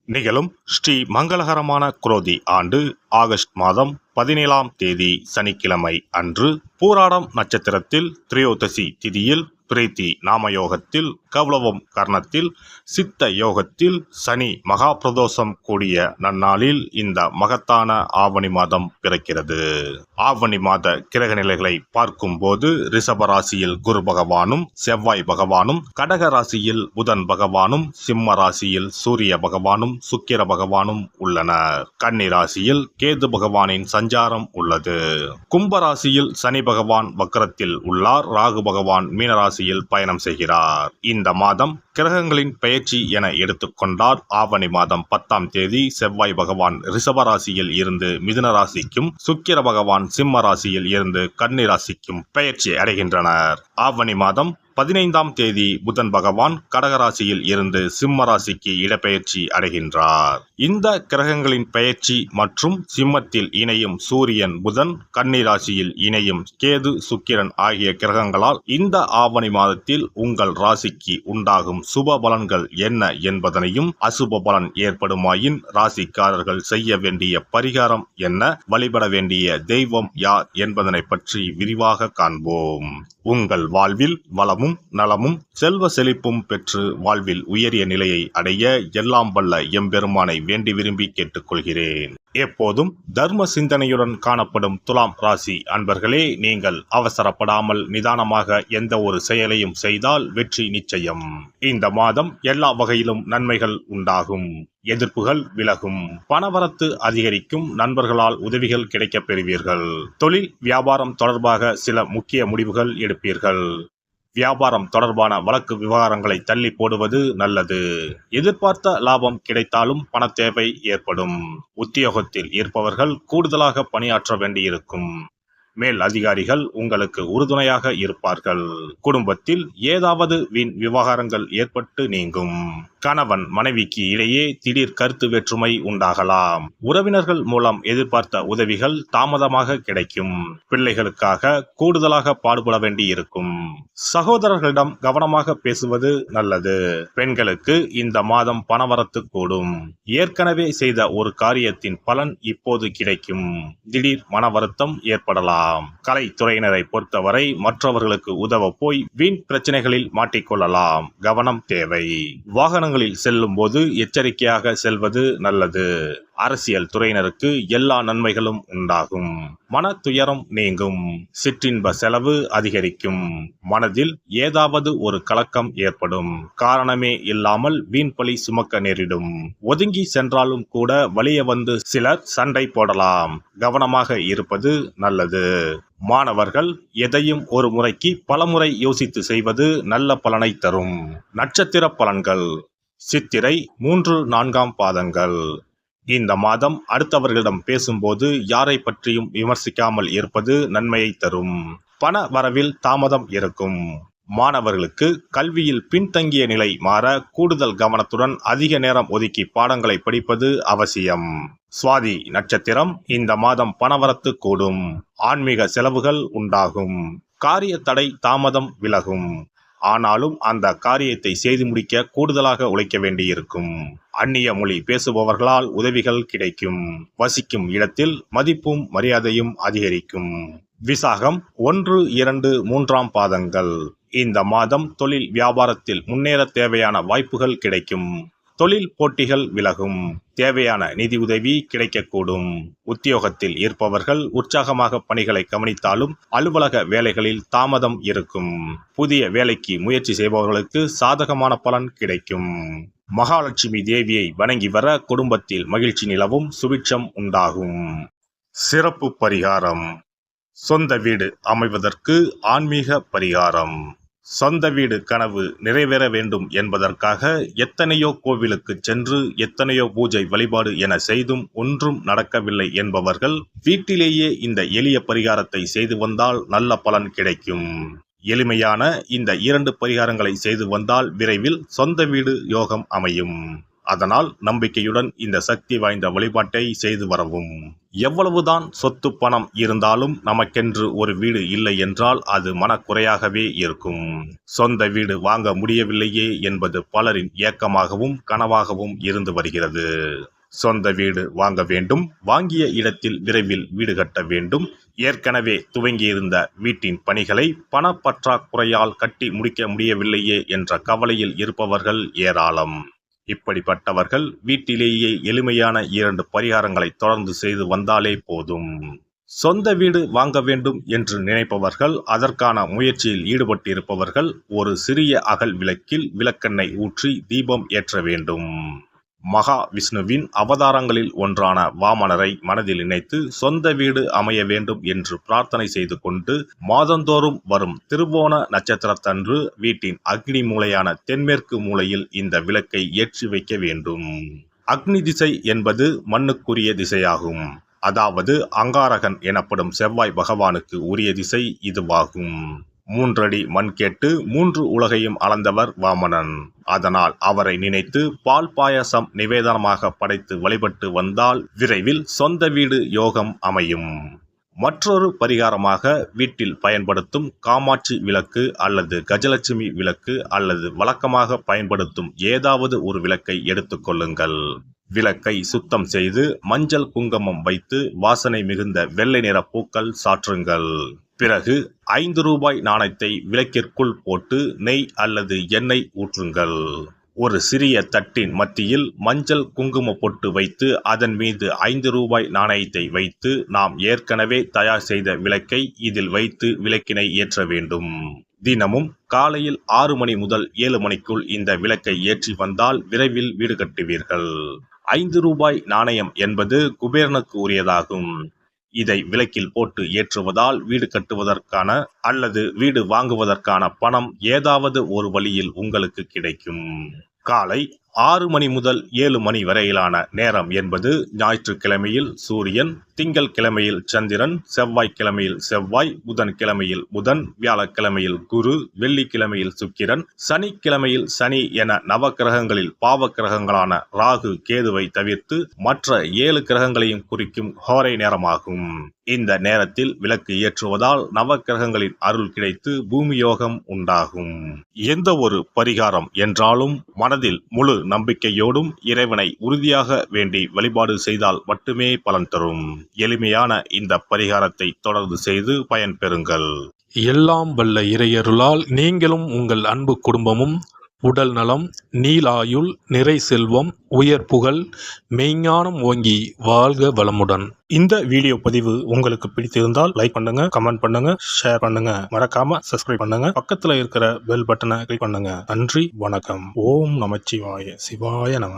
நிகழும் ஸ்ரீ மங்களகரமான குரோதி ஆண்டு ஆகஸ்ட் மாதம் 17ஆம் தேதி சனிக்கிழமை அன்று பூராடம் நட்சத்திரத்தில் திரையோதசி திதியில் பிரீத்தி நாமயோகத்தில் கௌளவம் கர்ணத்தில் சித்த யோகத்தில் சனி மகா பிரதோஷம் கூடிய நன்னாளில் இந்த மகத்தான ஆவணி மாதம் பிறக்கிறது. ஆவணி மாத கிரக நிலைகளை பார்க்கும் போது ரிஷப ராசியில் குரு பகவானும் செவ்வாய் பகவானும், கடக ராசியில் புதன் பகவானும், சிம்ம ராசியில் சூரிய பகவானும் சுக்கிர பகவானும் உள்ளனர். கன்னி ராசியில் கேது பகவானின் சஞ்சாரம் உள்ளது. கும்ப ராசியில் சனி பகவான் வக்ரத்தில் உள்ளார். ராகு பகவான் மீனராசியில் பயணம் செய்கிறார். இந்த மாதம் கிரகங்களின் பெயர்ச்சி என எடுத்துக்கொண்டால் ஆவணி மாதம் 10ஆம் தேதி செவ்வாய் பகவான் ரிஷப ராசியில் இருந்து மிதுன ராசிக்கும், சுக்கிர பகவான் சிம்ம ராசியில் இருந்து கன்னி ராசிக்கும் பெயர்ச்சி அடைகின்றனர். ஆவணி மாதம் 15ஆம் தேதி புதன் பகவான் கடகராசியில் இருந்து சிம்ம ராசிக்கு இடப்பெயர்ச்சி அடைகின்றார். இந்த கிரகங்களின் பெயர்ச்சி மற்றும் சிம்மத்தில் இணையும் சூரியன் புதன், கன்னி ராசியில் இணையும் கேது சுக்கிரன் ஆகிய கிரகங்களால் இந்த ஆவணி மாதத்தில் உங்கள் ராசிக்கு உண்டாகும் சுப பலன்கள் என்ன என்பதனையும், அசுப பலன் ஏற்படுமாயின் ராசிக்காரர்கள் செய்ய வேண்டிய பரிகாரம் என்ன, வழிபட வேண்டிய தெய்வம் யார் என்பதனை பற்றி விரிவாக காண்போம். உங்கள் வாழ்வில் வளமும் நலமும் செல்வ செழிப்பும் பெற்று வாழ்வில் உயரிய நிலையை அடைய எல்லாம் வல்ல எம்பெருமானை வேண்டி விரும்பி கேட்டுக்கொள்கிறேன். எப்போதும் தர்ம சிந்தனையுடன் காணப்படும் துலாம் ராசி அன்பர்களே, நீங்கள் அவசரப்படாமல் நிதானமாக எந்த ஒரு செயலையும் செய்தால் வெற்றி நிச்சயம். இந்த மாதம் எல்லா வகையிலும் நன்மைகள் உண்டாகும். எதிர்ப்புகள் விலகும். பணவரத்து அதிகரிக்கும். நண்பர்களால் உதவிகள் கிடைக்கப் பெறுவீர்கள். தொழில் வியாபாரம் தொடர்பாக சில முக்கிய முடிவுகள் எடுப்பீர்கள். வியாபாரம் தொடர்பான வழக்கு விவகாரங்களை தள்ளி போடுவது நல்லது. எதிர்பார்த்த லாபம் கிடைத்தாலும் பண தேவை ஏற்படும். உத்தியோகத்தில் இருப்பவர்கள் கூடுதலாக பணியாற்ற வேண்டியிருக்கும். மேல் அதிகாரிகள் உங்களுக்கு உறுதுணையாக இருப்பார்கள். குடும்பத்தில் ஏதாவது வீண் விவகாரங்கள் ஏற்பட்டு நீங்கும். கணவன் மனைவிக்கு இடையே திடீர் கருத்து வேற்றுமை உண்டாகலாம். உறவினர்கள் மூலம் எதிர்பார்த்த உதவிகள் தாமதமாக கிடைக்கும். பிள்ளைகளுக்காக கூடுதலாக பாடுபட வேண்டி இருக்கும். சகோதரர்களிடம் கவனமாக பேசுவது நல்லது. பெண்களுக்கு இந்த மாதம் பணவரத்து கூடும். ஏற்கனவே செய்த ஒரு காரியத்தின் பலன் இப்போது கிடைக்கும். திடீர் மன வருத்தம் ஏற்படலாம். கலைத்துறையினரை பொறுத்தவரை மற்றவர்களுக்கு உதவ போய் வீண் பிரச்சனைகளில் மாட்டிக்கொள்ளலாம். கவனம் தேவை. வாகனங்களில் செல்லும் போது எச்சரிக்கையாக செல்வது நல்லது. அரசியல் துறையினருக்கு எல்லா நன்மைகளும் உண்டாகும். மன துயரம் நீங்கும். சிற்றின்ப செலவு அதிகரிக்கும். மனதில் ஏதாவது ஒரு கலக்கம் ஏற்படும். காரணமே இல்லாமல் வீண் பழி சுமக்க நேரிடும். ஒதுங்கி சென்றாலும் கூட வலிய வந்து சிலர் சண்டை போடலாம். கவனமாக இருப்பது நல்லது. மாணவர்கள் எதையும் ஒரு முறைக்கு பலமுறை யோசித்து செய்வது நல்ல பலனை தரும். நட்சத்திர பலன்கள். சித்திரை 3-4ஆம் பாதங்கள். இந்த மாதம் அடுத்தவர்களிடம் பேசும்போது யாரை பற்றியும் விமர்சிக்காமல் இருப்பது நன்மையை தரும். பண வரவில் தாமதம் இருக்கும். மாணவர்களுக்கு கல்வியில் பின்தங்கிய நிலை மாற கூடுதல் கவனத்துடன் அதிக நேரம் ஒதுக்கி பாடங்களை படிப்பது அவசியம். சுவாதி நட்சத்திரம். இந்த மாதம் பணவரத்து கூடும். ஆன்மீக செலவுகள் உண்டாகும். காரிய தடை தாமதம் விலகும். ஆனாலும் அந்த காரியத்தை செய்து முடிக்க கூடுதலாக உழைக்க வேண்டியிருக்கும். அந்நிய மொழி பேசுபவர்களால் உதவிகள் கிடைக்கும். வசிக்கும் இடத்தில் மதிப்பும் மரியாதையும் அதிகரிக்கும். விசாகம் 1-2-3ஆம் பாதங்கள். இந்த மாதம் தொழில் வியாபாரத்தில் முன்னேற தேவையான வாய்ப்புகள் கிடைக்கும். தொழில் போட்டிகள் விலகும். தேவையான நிதி உதவி கிடைக்கக்கூடும். உத்தியோகத்தில் இருப்பவர்கள் உற்சாகமாக பணிகளை கவனித்தாலும் அலுவலக வேலைகளில் தாமதம் இருக்கும். புதிய வேலைக்கு முயற்சி செய்பவர்களுக்கு சாதகமான பலன் கிடைக்கும். மகாலட்சுமி தேவியை வணங்கி வர குடும்பத்தில் மகிழ்ச்சி நிலவும். சுபிட்சம் உண்டாகும். சிறப்பு பரிகாரம். சொந்த வீடு அமைவதற்கு ஆன்மீக பரிகாரம். சொந்த வீடு கனவு நிறைவேற வேண்டும் என்பதற்காக எத்தனையோ கோவிலுக்கு சென்று எத்தனையோ பூஜை வழிபாடு என செய்தும் ஒன்றும் நடக்கவில்லை என்பவர்கள் வீட்டிலேயே இந்த எளிய பரிகாரத்தை செய்து வந்தால் நல்ல பலன் கிடைக்கும். எளிமையான இந்த 2 பரிகாரங்களை செய்து வந்தால் விரைவில் சொந்த வீடு யோகம் அமையும். அதனால் நம்பிக்கையுடன் இந்த சக்தி வாய்ந்த வழிபாட்டை செய்து வரவும். எவ்வளவுதான் சொத்து பணம் இருந்தாலும் நமக்கென்று ஒரு வீடு இல்லை என்றால் அது மனக்குறையாகவே இருக்கும். சொந்த வீடு வாங்க முடியவில்லையே என்பது பலரின் ஏக்கமாகவும் கனவாகவும் இருந்து வருகிறது. சொந்த வீடு வாங்க வேண்டும், வாங்கிய இடத்தில் விரைவில் வீடு கட்ட வேண்டும், ஏற்கனவே துவங்கியிருந்த வீட்டின் பணிகளை பணப்பற்றாக்குறையால் கட்டி முடிக்க முடியவில்லையே என்ற கவலையில் இருப்பவர்கள் ஏராளம். இப்படிப்பட்டவர்கள் வீட்டிலேயே எளிமையான 2 பரிகாரங்களை தொடர்ந்து செய்து வந்தாலே போதும். சொந்த வீடு வாங்க வேண்டும் என்று நினைப்பவர்கள், அதற்கான முயற்சியில் ஈடுபட்டிருப்பவர்கள் ஒரு சிறிய அகல் விளக்கில் விளக்கெண்ணெய் ஊற்றி தீபம் ஏற்ற வேண்டும். மகா விஷ்ணுவின் அவதாரங்களில் ஒன்றான வாமனரை மனதில் நினைத்து சொந்த வீடு அமைய வேண்டும் என்று பிரார்த்தனை செய்து கொண்டு மாதந்தோறும் வரும் திருவோண நட்சத்திரத்தன்று வீட்டின் அக்னி மூலையான தென்மேற்கு மூலையில் இந்த விளக்கை ஏற்றி வைக்க வேண்டும். அக்னி திசை என்பது மண்ணுக்குரிய திசையாகும். அதாவது அங்காரகன் எனப்படும் செவ்வாய் பகவானுக்கு உரிய திசை இதுவாகும். 3 அடி மண் கேட்டு 3 உலகையும் அளந்தவர் வாமனன். அதனால் அவரை நினைத்து பால் பாயசம் நிவேதனமாக படைத்து வழிபட்டு வந்தால் விரைவில் சொந்த வீடு யோகம் அமையும். மற்றொரு பரிகாரமாக வீட்டில் பயன்படுத்தும் காமாட்சி விளக்கு அல்லது கஜலட்சுமி விளக்கு அல்லது வழக்கமாக பயன்படுத்தும் ஏதாவது ஒரு விளக்கை எடுத்துக்கொள்ளுங்கள். விளக்கை சுத்தம் செய்து மஞ்சள் குங்குமம் வைத்து வாசனை மிகுந்த வெள்ளை நிற பூக்கள் சாற்றுங்கள். பிறகு 5 ரூபாய் நாணயத்தை விளக்கிற்குள் போட்டு நெய் அல்லது எண்ணெய் ஊற்றுங்கள். ஒரு சிறிய தட்டின் மத்தியில் மஞ்சள் குங்கும பொட்டு வைத்து அதன் மீது 5 ரூபாய் நாணயத்தை வைத்து நாம் ஏற்கனவே தயார் செய்த விளக்கை இதில் வைத்து விளக்கினை ஏற்ற வேண்டும். தினமும் காலையில் 6 மணி முதல் 7 மணிக்குள் இந்த விளக்கை ஏற்றி வந்தால் விரைவில் வீடு கட்டுவீர்கள். 5 ரூபாய் நாணயம் என்பது குபேரனுக்கு உரியதாகும். இதை விளக்கில் போட்டு ஏற்றுவதால் வீடு கட்டுவதற்கான அல்லது வீடு வாங்குவதற்கான பணம் ஏதாவது ஒரு வழியில் உங்களுக்கு கிடைக்கும். காலை 6 மணி முதல் 7 மணி வரையிலான நேரம் என்பது ஞாயிற்றுக்கிழமையில் சூரியன், திங்கள் கிழமையில் சந்திரன், செவ்வாய்க்கிழமையில் செவ்வாய், புதன் கிழமையில் புதன், வியாழக்கிழமையில் குரு, வெள்ளிக்கிழமையில் சுக்கிரன், சனிக்கிழமையில் சனி என நவக்கிரகங்களில் பாவ கிரகங்களான ராகு கேதுவை தவிர்த்து மற்ற 7 கிரகங்களையும் குறிக்கும் ஹோரை நேரமாகும். இந்த நேரத்தில் விளக்கு ஏற்றுவதால் நவக்கிரகங்களின் அருள் கிடைத்து பூமி யோகம் உண்டாகும். எந்த ஒரு பரிகாரம் என்றாலும் மனதில் முழு நம்பிக்கையோடும் இறைவனை உறுதியாக வேண்டி வழிபாடு செய்தால் மட்டுமே பலன் தரும். எளிமையான இந்த பரிகாரத்தை தொடர்ந்து செய்து பயன் பெறுங்கள். எல்லாம் வல்ல இறையருளால் நீங்களும் உங்கள் அன்பு குடும்பமும் உடல் நலம், நீலாயுள், நிறை செல்வம், உயர் புகழ், மெய்ஞானம் ஓங்கி வாழ்க வளமுடன். இந்த வீடியோ பதிவு உங்களுக்கு பிடித்திருந்தால் லைக் பண்ணுங்க, கமெண்ட் பண்ணுங்க, ஷேர் பண்ணுங்க, மறக்காம சப்ஸ்கிரைப் பண்ணுங்க, பக்கத்துல இருக்கிற பெல் பட்டனை கிளிக் பண்ணுங்க. நன்றி, வணக்கம். ஓம் நமச்சிவாய. சிவாய நம.